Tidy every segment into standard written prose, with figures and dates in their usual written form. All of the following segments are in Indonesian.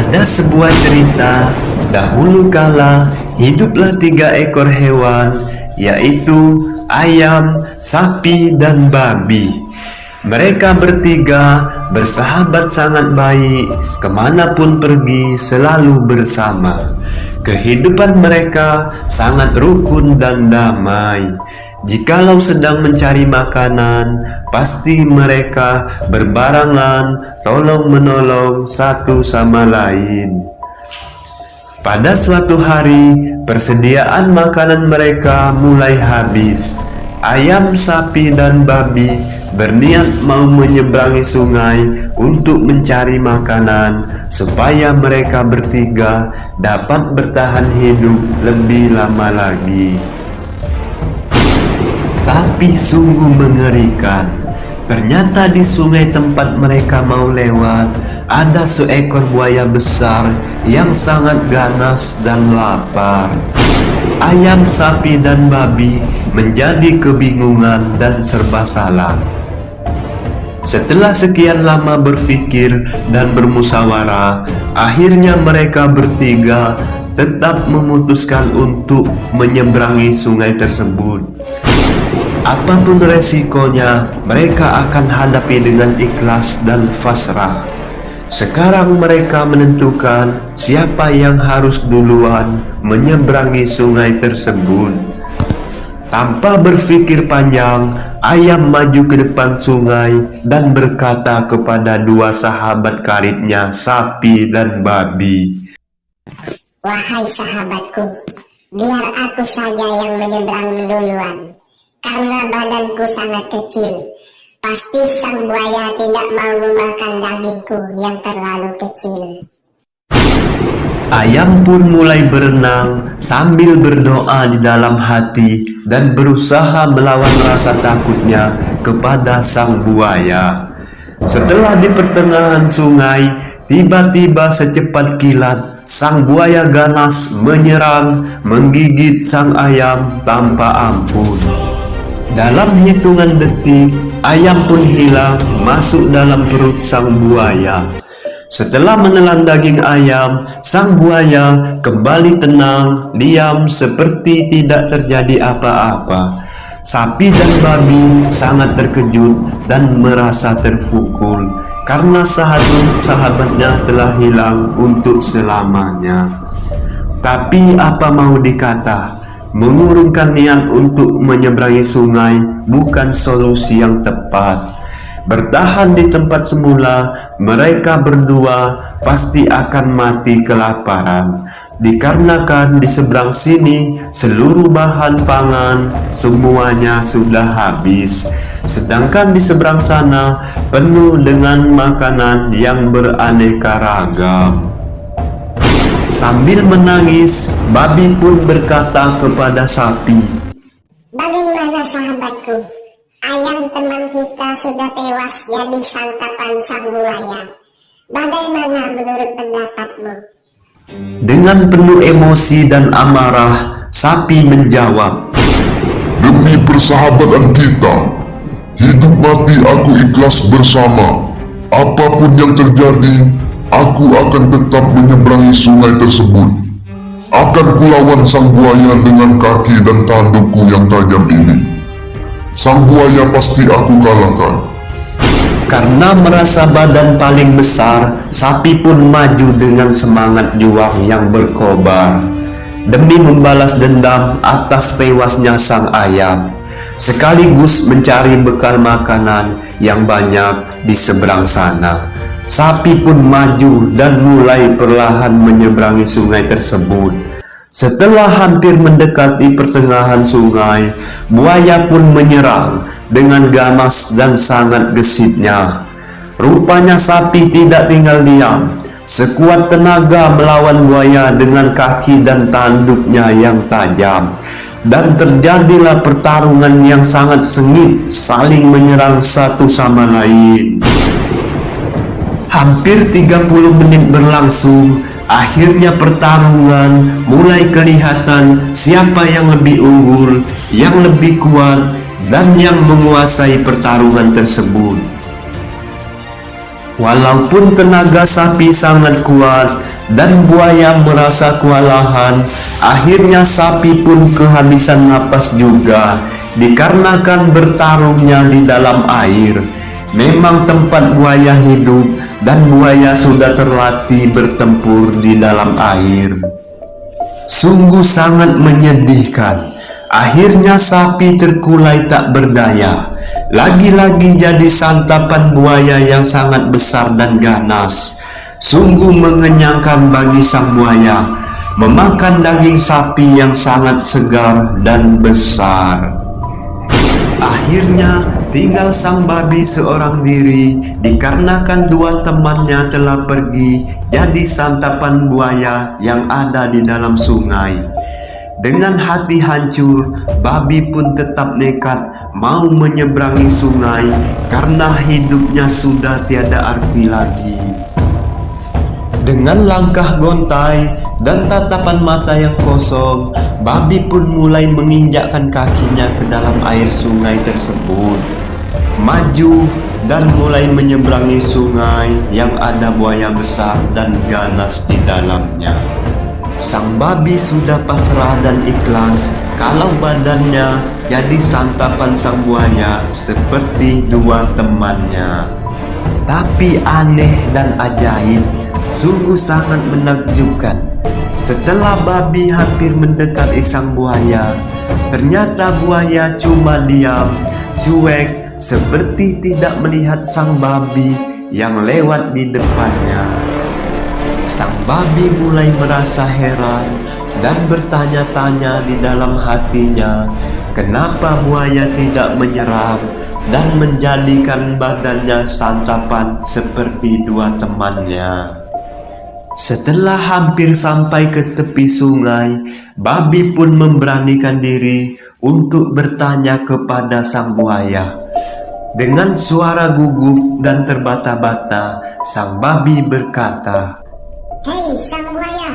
Ada sebuah cerita, dahulu kala hiduplah 3 ekor hewan, yaitu ayam, sapi, dan babi. Mereka bertiga bersahabat sangat baik, kemanapun pergi selalu bersama. Kehidupan mereka sangat rukun dan damai. Jikalau sedang mencari makanan, pasti mereka berbarengan, tolong-menolong satu sama lain. Pada suatu hari, persediaan makanan mereka mulai habis. Ayam, sapi, dan babi berniat mau menyeberangi sungai untuk mencari makanan supaya mereka bertiga dapat bertahan hidup lebih lama lagi. Tapi sungguh mengerikan. Ternyata di sungai tempat mereka mau lewat ada seekor buaya besar yang sangat ganas dan lapar. Ayam, sapi, dan babi menjadi kebingungan dan serba salah. Setelah sekian lama berpikir dan bermusyawarah, akhirnya mereka bertiga tetap memutuskan untuk menyeberangi sungai tersebut. Apapun resikonya, mereka akan hadapi dengan ikhlas dan pasrah. Sekarang mereka menentukan siapa yang harus duluan menyeberangi sungai tersebut. Tanpa berpikir panjang, ayam maju ke depan sungai dan berkata kepada 2 sahabat karibnya, sapi dan babi. Wahai sahabatku, biar aku saja yang menyeberang duluan. Karena badanku sangat kecil, pasti sang buaya tidak mau memakan dagingku yang terlalu kecil. Ayam pun mulai berenang sambil berdoa di dalam hati dan berusaha melawan rasa takutnya kepada sang buaya. Setelah di pertengahan sungai, tiba-tiba secepat kilat, sang buaya ganas menyerang, menggigit sang ayam tanpa ampun. Dalam hitungan detik, ayam pun hilang masuk dalam perut sang buaya. Setelah menelan daging ayam, sang buaya kembali tenang, diam seperti tidak terjadi apa-apa. Sapi dan babi sangat terkejut dan merasa terpukul karena sahabatnya telah hilang untuk selamanya. Tapi apa mau dikata, mengurungkan niat untuk menyeberangi sungai bukan solusi yang tepat. Bertahan di tempat semula, mereka berdua pasti akan mati kelaparan. Dikarenakan di seberang sini seluruh bahan pangan semuanya sudah habis, sedangkan di seberang sana penuh dengan makanan yang beraneka ragam. Sambil menangis, babi pun berkata kepada sapi, Bagaimana sahabatku? Ayam teman kita sudah tewas jadi santapan sang buaya. Bagaimana menurut pendapatmu? Dengan penuh emosi dan amarah, sapi menjawab, Demi persahabatan kita, hidup mati aku ikhlas bersama. Apapun yang terjadi, aku akan tetap menyeberangi sungai tersebut. Akan kulawan sang buaya dengan kaki dan tandukku yang tajam ini. Sang buaya pasti aku kalahkan. Karena merasa badan paling besar, sapi pun maju dengan semangat juang yang berkobar demi membalas dendam atas tewasnya sang ayam, sekaligus mencari bekal makanan yang banyak di seberang sana. Sapi pun maju dan mulai perlahan menyeberangi sungai tersebut. Setelah hampir mendekati pertengahan sungai, buaya pun menyerang dengan ganas dan sangat gesitnya. Rupanya sapi tidak tinggal diam. Sekuat tenaga melawan buaya dengan kaki dan tanduknya yang tajam. Dan terjadilah pertarungan yang sangat sengit, saling menyerang satu sama lain. Hampir 30 menit berlangsung. Akhirnya pertarungan mulai kelihatan siapa yang lebih unggul, yang lebih kuat, dan yang menguasai pertarungan tersebut. Walaupun tenaga sapi sangat kuat, dan buaya merasa kewalahan. Akhirnya sapi pun kehabisan napas juga, dikarenakan bertarungnya di dalam air. Memang tempat buaya hidup, dan buaya sudah terlatih bertempur di dalam air. Sungguh sangat menyedihkan. Akhirnya sapi terkulai tak berdaya, lagi-lagi jadi santapan buaya yang sangat besar dan ganas. Sungguh mengenyangkan bagi sang buaya memakan daging sapi yang sangat segar dan besar. Akhirnya tinggal sang babi seorang diri, dikarenakan dua temannya telah pergi jadi santapan buaya yang ada di dalam sungai. Dengan hati hancur, babi pun tetap nekat mau menyeberangi sungai karena hidupnya sudah tiada arti lagi. Dengan langkah gontai dan tatapan mata yang kosong, babi pun mulai menginjakkan kakinya ke dalam air sungai tersebut, maju dan mulai menyeberangi sungai yang ada buaya besar dan ganas di dalamnya. Sang babi sudah pasrah dan ikhlas kalau badannya jadi santapan sang buaya seperti dua temannya. Tapi aneh dan ajaib, sungguh sangat menakjubkan. Setelah babi hampir mendekati sang buaya, ternyata buaya cuma diam, cuek, seperti tidak melihat sang babi yang lewat di depannya. Sang babi mulai merasa heran dan bertanya-tanya di dalam hatinya, kenapa buaya tidak menyerang dan menjadikan badannya santapan seperti dua temannya. Setelah hampir sampai ke tepi sungai, babi pun memberanikan diri untuk bertanya kepada sang buaya. Dengan suara gugup dan terbata-bata, sang babi berkata, "Hei sang buaya,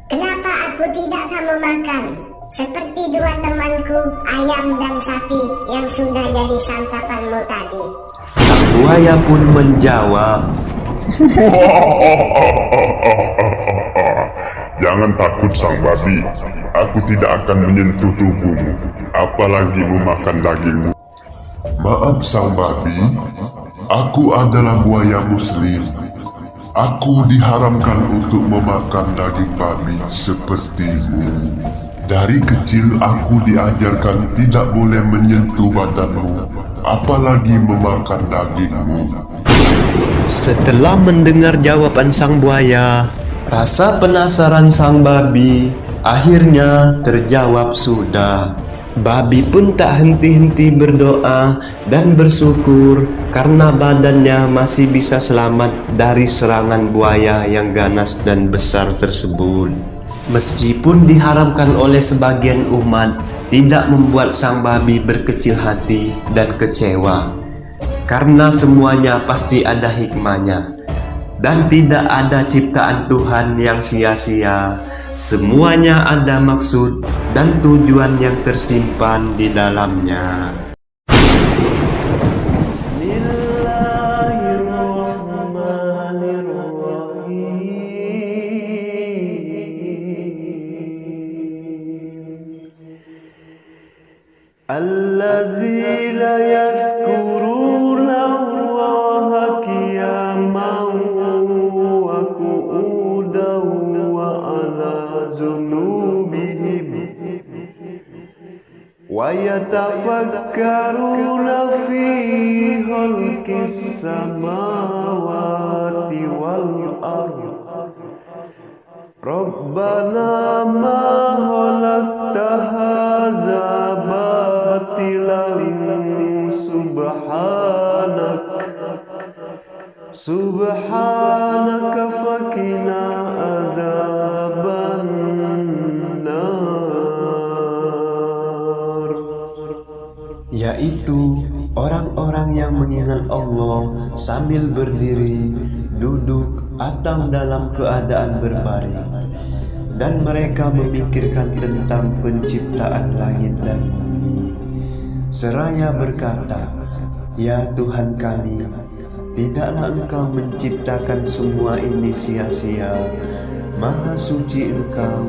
kenapa aku tidak kamu makan seperti dua temanku, ayam dan sapi yang sudah jadi santapanmu tadi?" Sang buaya pun menjawab, Jangan takut sang babi, aku tidak akan menyentuh tubuhmu, apalagi memakan dagingmu. Maaf sang babi, aku adalah buaya muslim. Aku diharamkan untuk memakan daging babi sepertimu. Dari kecil aku diajarkan tidak boleh menyentuh badanmu, apalagi memakan dagingmu. Setelah mendengar jawaban sang buaya, rasa penasaran sang babi akhirnya terjawab sudah. Babi pun tak henti-henti berdoa dan bersyukur karena badannya masih bisa selamat dari serangan buaya yang ganas dan besar tersebut. Meskipun diharamkan oleh sebagian umat, tidak membuat sang babi berkecil hati dan kecewa. Karena semuanya pasti ada hikmahnya, dan tidak ada ciptaan Tuhan yang sia-sia. Semuanya ada maksud dan tujuan yang tersimpan di dalamnya. Allazina yazkuruna Allaha qiyaman wa qu'udan wa ala junubihim wa yatafakkaruna fi khalqis samawati wal ardh Rabbana ma khalaqta hadza batilan subhanaka faqina azaban nar, yaitu orang-orang yang mengingat Allah sambil berdiri, duduk, atau dalam keadaan berbaring, dan mereka memikirkan tentang penciptaan langit dan bumi, seraya berkata, "Ya Tuhan kami, tidaklah Engkau menciptakan semua ini sia-sia. Maha suci Engkau,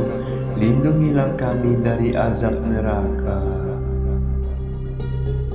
lindungilah kami dari azab neraka.